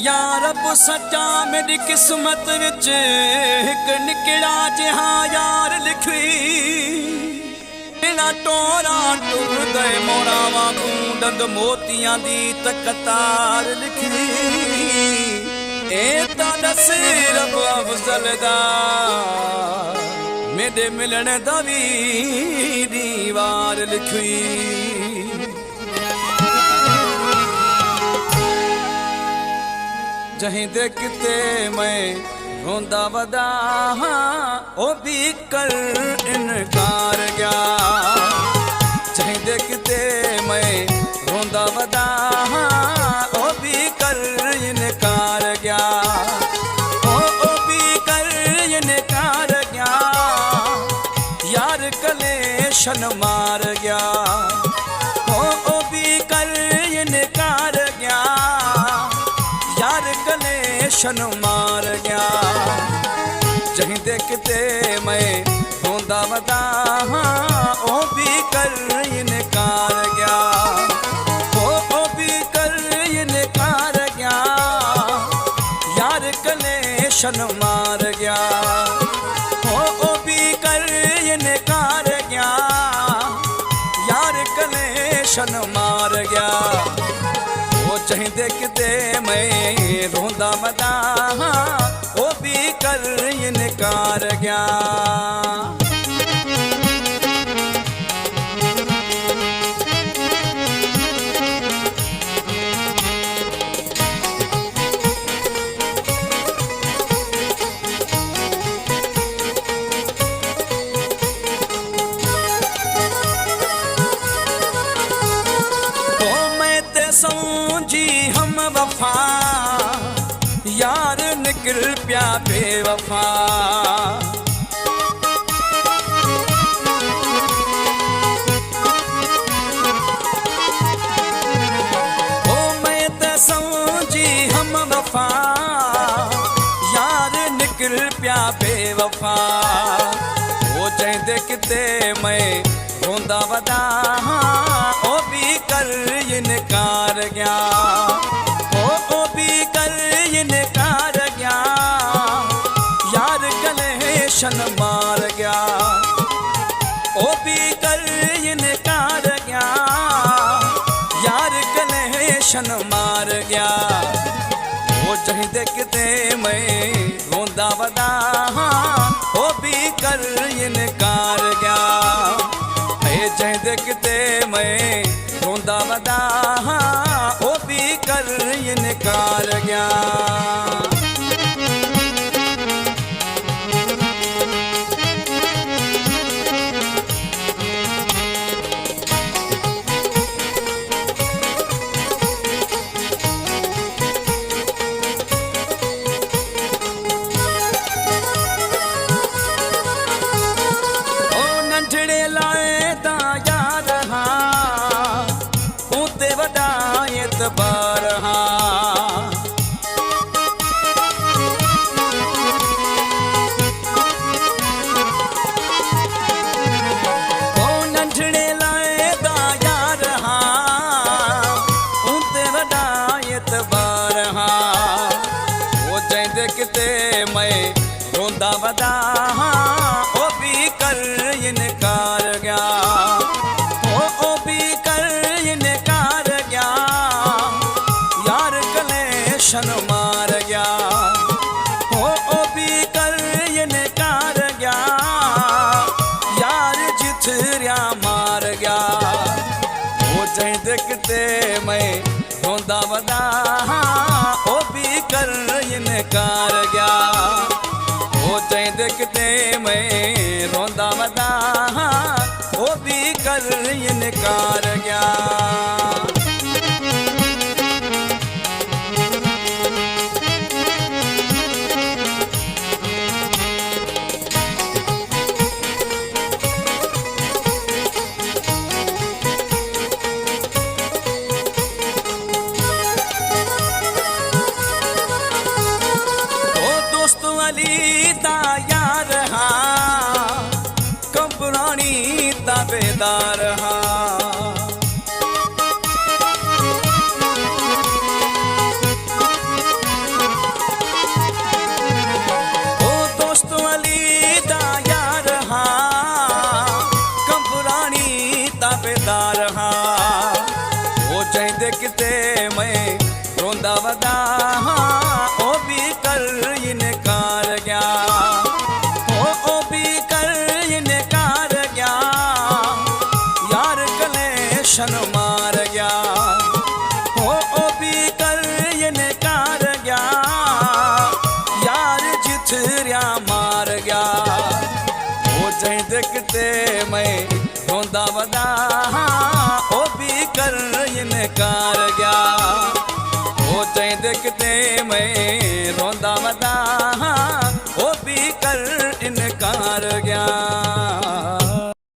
या रब सच्चा मेरी किस्मत विच एक निकड़ा जिहा यार लिखी बिना टोरा टुर दे मोरा वांगू डंग मोतियां दी तकतार लिखी ए ता नसीब अफजल दा मेरे मिलन दा वी दीवार लिखी जहीं देखते मैं रोंदा वदा ओ भी कर इनकार गया जहीं देखते मैं रोंदा वदा ओ भी कर इनकार गया ओ भी कर इनकार गया यार कलेशन मार गया ओ भी कर इनकार गया यार कलेशन मार गया जहीं देखते मैं रोंदा वदा ओ भी कर इनकार गया ओ भी कर इनकार गया यार कलेशन मार गया ओ भी कर इनकार गया यार कलेशन मार गया जहीं देखते मैं रोंदा वदा ओ भी कर इनकार गया समझी हम वफा यार निकल प्या बेवफा ओ मैं ते समझी हम वफा यार निकल प्या बेवफा ओ जहीं देखते मैं रोंदा वदा ओ भी कर इनकार गया ओ भी कर इनकार गया यार कलेशन मार गया ओ भी कर इनकार गया यार कलेशन मार गया वो जहीं देखते मैं रोंदा वदा ओ भी कर इनकार गया जहीं देखते मैं रोंदा वदा ओ भी कर इनकार गया ओ नंढड़े लाए एतबार ओ नंढड़े लाए दा यार उनते वडा एतबार ओ जहीं देखते मैं रोंदा वदा ओ भी कर इनकार गया ओ भी कर इनकार गया यार कलेशन मार गया ओ भी कर इनकार गया यार जिथरिया मार गया वो जहीं देखते मैं रोंदा वदा ओ भी कर इनकार गया वो जहीं देखते मैं रोंदा वदा ओ भी कर इनकार गया दोस्त अली दा यार कंपरानी ताबेदार गुलशन मार गया हो ओ भी कर इनकार गया यार जिथरिया मार गया हो जहीं देखते मैं रोंदा वदा ओ भी कर इनकार गया हो जहीं देखते मैं रोंदा वदा ओ भी कर इनकार गया।